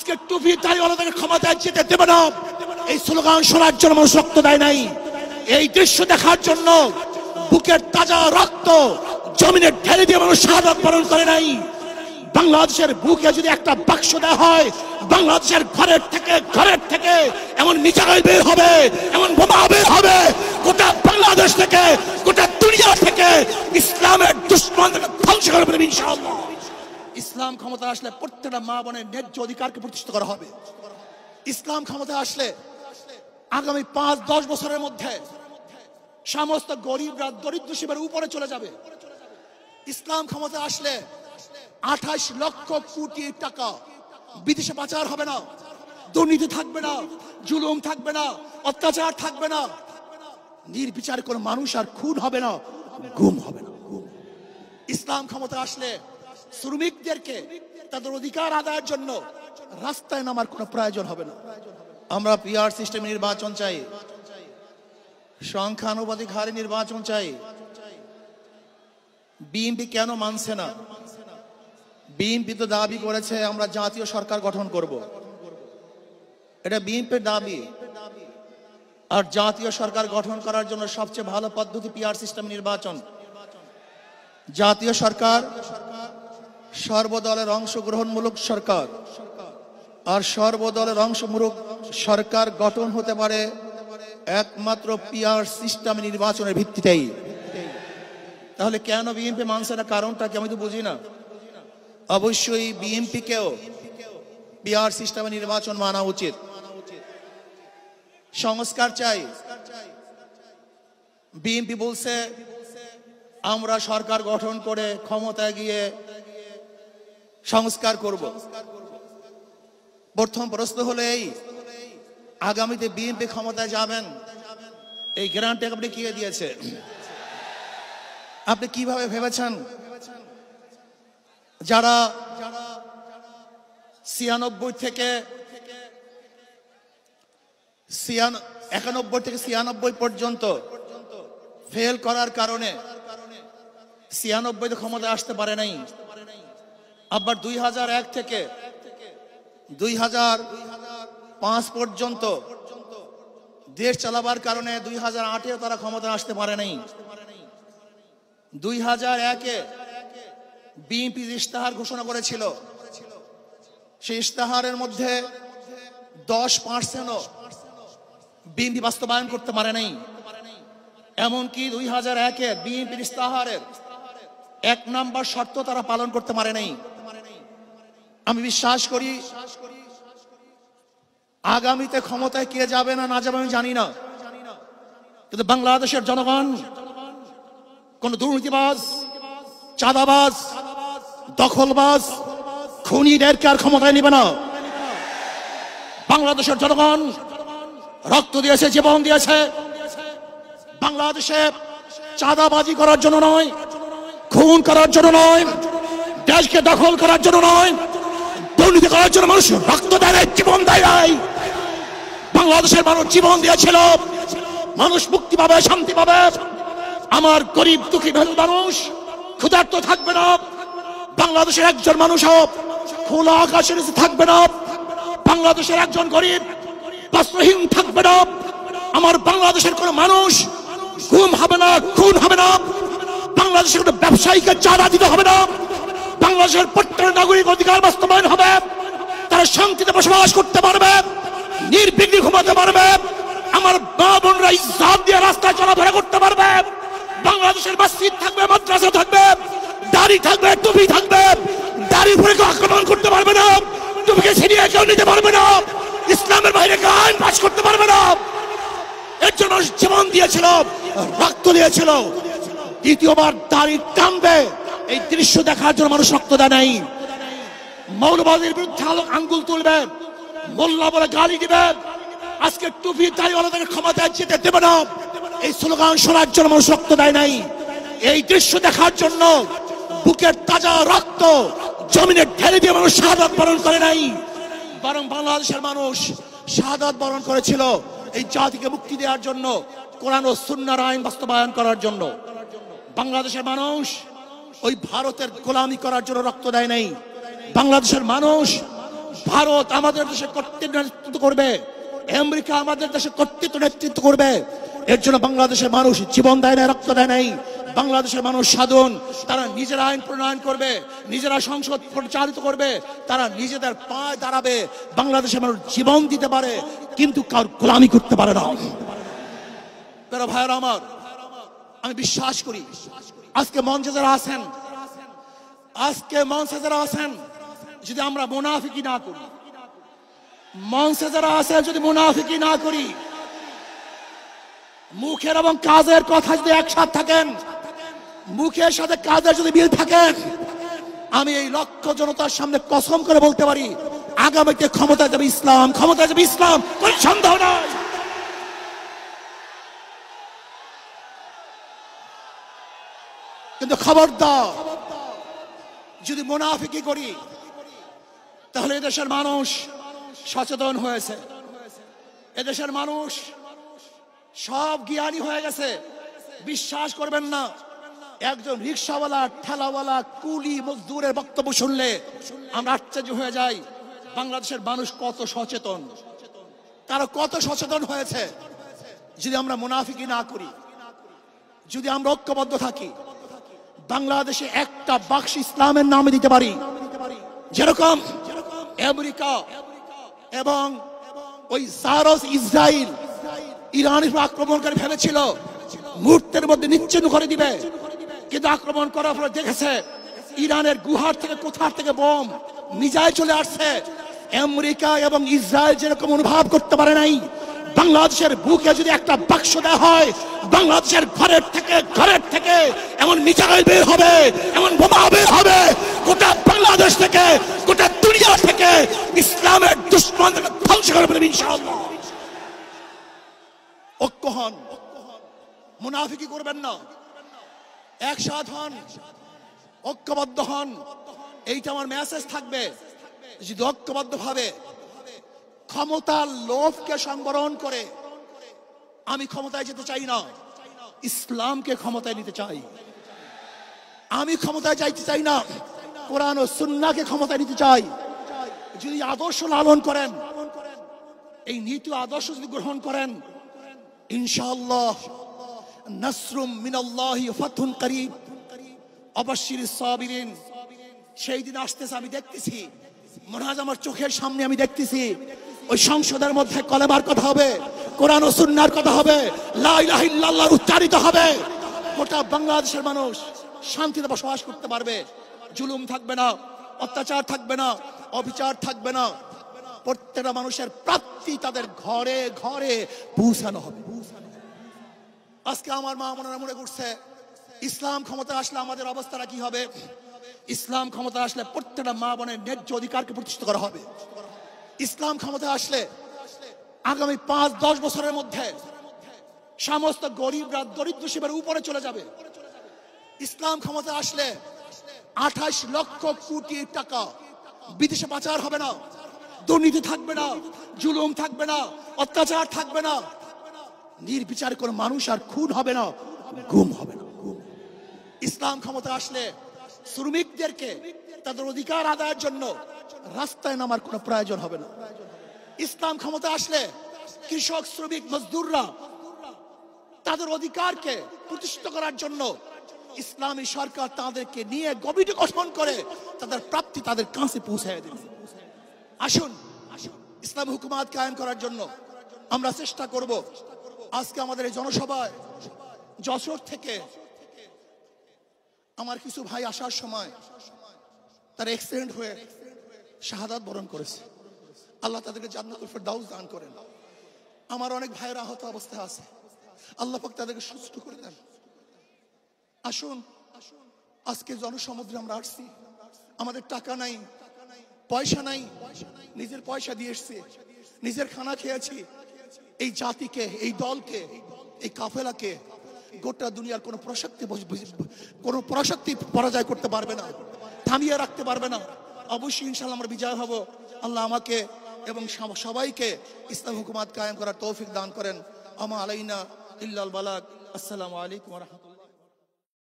আজকে টুপি দাড়িওয়ালাদেরকে ক্ষমতায় যেতে দেবে না, এই স্লোগান শোনার জন্য মানুষ রক্ত দেয় নাই। এই দৃশ্য দেখার জন্য বুকের তাজা রক্ত জমিনে ঢেলে দিয়ে মানুষ শাহাদাত বরণ করে নাই। বাংলাদেশের বুকে যদি একটা বাক্স দেওয়া হয়, বাংলাদেশের ঘরের থেকে এমন মিসাইল বের হবে, এমন বোমা বের হবে, গোটা বাংলাদেশ থেকে, গোটা দুনিয়া থেকে ইসলামের দুশমনদেরকে ধ্বংস করে দেবে ইনশাআল্লাহ। ইসলাম ক্ষমতা আসলে প্রত্যেকটা মা বোনের ন্যায্য অধিকারকে প্রতিষ্ঠিত করা হবে। ইসলাম ক্ষমতা আসলে আগামী 5-10 বছরের মধ্যে সমস্ত গরিবরা দরিদ্র সীমার উপরে চলে যাবে। ইসলাম ক্ষমতা আসলে 28 লক্ষ কোটি টাকা বিদেশে পাচার হবে না, দুর্নীতি থাকবে না, জুলুম থাকবে না, অত্যাচার থাকবে না, নির্বিচার কোনো মানুষ আর খুন হবে না, গুম হবে না। ইসলাম ক্ষমতা আসলে শ্রমিকদেরকে তাদের অধিকার আদায়ের জন্য রাস্তায় নামার কোনো প্রয়োজন হবে না। আমরা পিআর সিস্টেমে নির্বাচন চাই, সংখ্যানুপাতিক হারে নির্বাচন চাই। বিএনপি কেন মানছে না? বিএনপি তো দাবি করেছে আমরা জাতীয় সরকার গঠন করব, এটা বিএনপির দাবি। আর জাতীয় সরকার গঠন করার জন্য সবচেয়ে ভালো পদ্ধতি পিআর সিস্টেম নির্বাচন। জাতীয় সরকার সর্বদলের অংশগ্রহণমূলক সরকার, আর সর্বদলের অংশমূলক সরকার গঠন হতে পারে একমাত্র পিআর সিস্টেম নির্বাচনের ভিত্তিতেই। তাহলে কেন বিএনপি মানছে না? কারণটা কি আমি তো বুঝি না। অবশ্যই বিএনপিকেও পিআর সিস্টেমে নির্বাচন মানা উচিত। সংস্কার চাই। বিএনপি বলছে আমরা সরকার গঠন করে ক্ষমতায় গিয়ে সংস্কার করব। প্রথম প্রশ্ন হলো এই, আগামীতে বিএনপি ক্ষমতায় যাবেন, এই গ্যারান্টি আপনি কে দিয়েছে? আপনি কিভাবে ভেবেছেন যারা 91 থেকে 96 পর্যন্ত ফেল করার কারণে 96 ক্ষমতায় আসতে পারে নাই, আবার 2001 থেকে 2005 পর্যন্ত দেশ চালাবার কারণে 2008-এ তারা ক্ষমতায় আসতে পারে নাই। 2001-এ বিএনপি ইশতেহার ঘোষণা করেছিল, সেই ইশতেহারের মধ্যে 10% বিএনপি বাস্তবায়ন করতে পারে নাই। এমনকি 2001-এ বিএনপির ইশতেহারের 1 নম্বর শর্ত তারা পালন করতে পারে নাই। আমি বিশ্বাস করি আগামীতে ক্ষমতায় কে যাবে না যাবে আমি জানি না, কিন্তু বাংলাদেশের জনগণ কোন দুর্নীতিবাজ, চাঁদাবাজ, দখলবাজ, খুনিদেরকে আর ক্ষমতায় নিবে না। বাংলাদেশের জনগণ রক্ত দিয়েছে, জীবন দিয়েছে বাংলাদেশে চাঁদাবাজি করার জন্য নয়, খুন করার জন্য নয়, দেশকে দখল করার জন্য নয়, দুর্নীতি করার জন্য মানুষ রক্ত দেয়, জীবন দেয়। বাংলাদেশের মানুষ জীবন দিয়েছিল, মানুষ মুক্তি পাবে, শান্তি পাবে। আমার গরিব দুঃখী মানুষ ক্ষুধার্ত থাকবে না, বাংলাদেশের একজন মানুষও খোলা আকাশের নিচে থাকবে না, বাংলাদেশের একজন গরিব বস্ত্রহীন থাকবে না, আমার বাংলাদেশের কোন মানুষ গুম হবে না, খুন হবে না, বাংলাদেশের কোন ব্যবসায়ীকে চাঁদা দিতে হবে না, বাংলাদেশের প্রত্যেক নাগরিক অধিকার বাস্তবায়ন হবে, তারা শান্তিতে বসবাস করতে পারবে, নির্বিঘ্নে ঘুমাতে পারবে, আমার মা বোনরা ইজ্জত দিয়ে রাস্তায় চলাফেরা করতে পারবে, বাংলাদেশের মসজিদ থাকবে, মাদ্রাসা থাকবে, দাড়ি থাকবে, টুপি থাকবে, দাড়ির উপরে কেউ আক্রমণ করতে পারবে না, টুপিকে ছিনিয়ে কেউ নিতে পারবে না, ইসলামের বাইরে আইন পাস করতে পারবে না। এর জন্য জীবন দিয়েছিল, রক্ত দিয়েছিল। দ্বিতীয়বার দাড়ি টানবে, এই দৃশ্য দেখার জন্য মানুষ রক্ত দেয় নাই। মৌলবাদীর বিরুদ্ধে আঙ্গুল তুলবে, মোল্লা বলে গালি দিবে, আজকে টুপি দাড়িওয়ালাদেরকে ক্ষমতায় যেতে দেবে না, এই স্লোগান শোনার জন্য মানুষ রক্ত দেয় নাই। এই দৃশ্য দেখার জন্য বুকের তাজা রক্ত জমিনে ঢেলে দিয়ে মানুষ শাহাদাত বরণ করে নাই, বরং বাংলাদেশের মানুষ শাহাদাত বরণ করেছিল এই জাতিকে মুক্তি দেওয়ার জন্য, কোরআন ও সুন্নাহর আইন বাস্তবায়ন করার জন্য। বাংলাদেশের মানুষ ওই ভারতের গোলামি করার জন্য রক্ত দেয় নাই। বাংলাদেশের মানুষ ভারত আমাদের দেশে কর্তৃত্ব নেতৃত্ব করবে, আমেরিকা আমাদের দেশে কর্তৃত্ব নেতৃত্ব করবে। এর জন্য বাংলাদেশের মানুষ জীবন দেয় না, রক্ত দেয় নাই। বাংলাদেশের মানুষ সাধন, তারা নিজেরা আইন প্রণয়ন করবে, নিজেরা সংসদ পরিচালিত করবে, তারা নিজেদের পায়ে দাঁড়াবে। বাংলাদেশের মানুষ জীবন দিতে পারে, কিন্তু কার গোলামি করতে পারে না। প্রিয় ভাইরা আমার, আমি বিশ্বাস করি আজকে মঞ্চে যারা আছেন, যদি আমরা মুনাফিকি না করি, মঞ্চে যারা আছেন যদি মুনাফিকি না করি, মুখের এবং কাজের কথা যদি একসাথে থাকেন, মুখের সাথে কাজের যদি মিল থাকে, আমি এই লক্ষ জনতার সামনে কসম করে বলতে পারি আগামীতে ক্ষমতায় যাবে ইসলাম, ক্ষমতায় যাবে ইসলাম, কোনো সন্দেহ নাই। কিন্তু খবরদার যদি মুনাফিকি করি, তাহলে এদেশের মানুষ সচেতন হয়েছে, এদেশের মানুষ সব জ্ঞানী হয়ে গেছে। বিশ্বাস করবেন না, একজন রিকশাওয়ালা, ঠেলাওয়ালা, কুলি মজদুরের বক্তব্য শুনলে আমরা আশ্চর্য হয়ে যাই বাংলাদেশের মানুষ কত সচেতন, তারা কত সচেতন হয়েছে। যদি আমরা মুনাফিকি না করি, যদি আমরা ঐক্যবদ্ধ থাকি, বাংলাদেশে একটা বাক্স ইসলামের নামে দিতে পারি। যেরকম আমেরিকা এবং ওই সারস ইসরায়েল ইরানের উপর আক্রমণ করে ভেবেছিল মুহূর্তের মধ্যে নিশ্চিহ্ন করে দিবে, কিন্তু আক্রমণ করার পরে দেখেছে ইরানের গুহার থেকে কোথা থেকে বোম মিসাইল চলে আসছে। আমেরিকা এবং ইসরায়েল যেরকম অনুভব করতে পারে নাই, বাংলাদেশের বুকে যদি একটা বাক্স দেওয়া হয়, বাংলাদেশের ঘরের থেকে এমন মিসাইল বের হবে, এমন বোমা বের হবে, গোটা বাংলাদেশ থেকে, গোটা দুনিয়া থেকে ইসলামের দুশমনকে ধ্বংস করে ফেলবে ইনশাআল্লাহ। ঐক্য হন, মুনাফিকি করবেন না, একসাথ হন, ঐক্যবদ্ধ হন। এইটা আমার মেসেজ থাকবে। যদি ঐক্যবদ্ধ ভাবে ক্ষমতার লোভকে সংবরণ করে আমি ক্ষমতায় যেতে চাই না, ইসলামকে ক্ষমতায় নিতে চাই। আমি ক্ষমতায় যাইতে চাই না, কোরআন ও সুন্নাহকে ক্ষমতায় নিতে চাই। যদি আদর্শ লালন করেন, এই নীতি আদর্শ যদি গ্রহণ করেন, ইনশাআল্লাহ নাসরুম মিনাল্লাহি ফাতহুন করিব ওয়াবাশশিরিস সাবিরিন। সেই দিন আসতেছে, আমি দেখতেছি, মনে হয় আমার চোখের সামনে আমি দেখতেছি ওই সংসদের মধ্যে কলেমার কথা হবে, কোরআন ও সুন্নাহর কথা হবে, লা ইলাহা ইল্লাল্লাহ উচ্চারিত হবে। গোটা বাংলাদেশের মানুষ শান্তিতে বসবাস করতে পারবে, জুলুম থাকবে না, অত্যাচার থাকবে না, অবিচার থাকবে না। প্রত্যেকটা মানুষের প্রাপ্তি তাদের ঘরে ঘরে পৌঁছানো হবে। আজকে আমার মা বোনেরা মনে করছে ইসলাম ক্ষমতা আসলে আমাদের অবস্থাটা কি হবে। ইসলাম ক্ষমতা আসলে প্রত্যেকটা মা বোনের ন্যায্য অধিকারকে প্রতিষ্ঠিত করা হবে। ইসলাম ক্ষমতা আসলে আগামী 5-10 বছরের মধ্যে সমস্ত গরিবরা দরিদ্র সীমার উপরে চলে যাবে। ইসলাম ক্ষমতা আসলে 28 লক্ষ কোটি টাকা বিদেশে পাচার হবে না, দুর্নীতি থাকবে না, জুলুম থাকবে না, অত্যাচার থাকবে না, নির্বিচার কোনো মানুষ আর খুন হবে না, গুম হবে না। ইসলাম ক্ষমতা আসলে শ্রমিকদেরকে তাদের অধিকার আদায়ের জন্য রাস্তায় নামার কোনো প্রয়োজন হবে না। ইসলাম ক্ষমতা আসলে কৃষক, শ্রমিক, মজদুররা তাদের অধিকারকে প্রতিষ্ঠিত করার জন্য ইসলামী সরকার তাদেরকে নিয়ে কমিটি গঠন করে তাদের প্রাপ্তি তাদের কাছে পৌঁছায় দেবে। আসুন ইসলাম হুকুমাত কায়েম করার জন্য আমরা চেষ্টা করব। আজকে আমাদের এই জনসভায় যশোর থেকে আমার কিছু ভাই আসার সময় তার অ্যাক্সিডেন্ট হয়ে শাহাদাত বরণ করেছে। আল্লাহ তাদেরকে জান্নাতুল ফেরদাউস দান করেন। আমার অনেক ভাইয়েরা আহত অবস্থায় আছে, আল্লাহ পাক তাদেরকে সুস্থ করে দেন। আসুন আজকে জনসমুদ্রে আমরা আসছি, আমাদের টাকা নাই, পয়সা নাই, নিজের পয়সা দিয়ে এসছি, নিজের খানা খেয়েছি। এই জাতিকে, এই দলকে, এই কাফেলাকে গোটা দুনিয়ার কোনো প্রশক্তি পরাজয় করতে পারবে না, থামিয়ে রাখতে পারবে না। অবশ্যই ইনশাআল্লাহ আমরা বিজয় হব। আল্লাহ আমাকে এবং সবাইকে ইসলাম হুকুমাত কায়েম করার তৌফিক দান করেন। আমা আলাইনা ইল্লাল বালাগ। আসসালামু আলাইকুম ওয়া রাহমাতুল্লাহ।